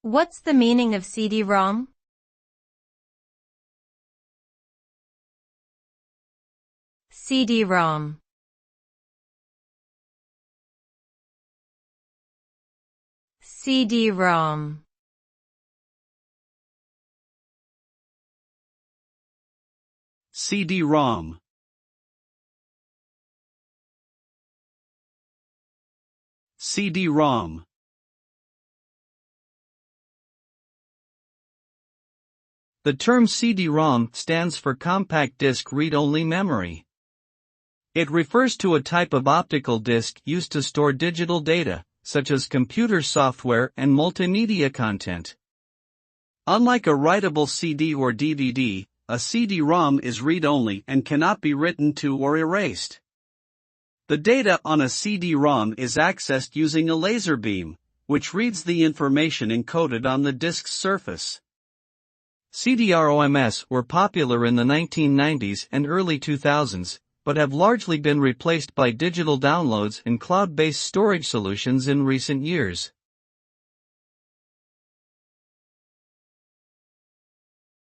What's the meaning of CD-ROM? CD-ROM. CD-ROM. CD-ROM. CD-ROM. The term CD-ROM stands for Compact Disc Read-Only Memory. It refers to a type of optical disc used to store digital data, such as computer software and multimedia content. Unlike a writable CD or DVD, a CD-ROM is read-only and cannot be written to or erased. The data on a CD-ROM is accessed using a laser beam, which reads the information encoded on the disk's surface. CD-ROMs were popular in the 1990s and early 2000s, but have largely been replaced by digital downloads and cloud-based storage solutions in recent years.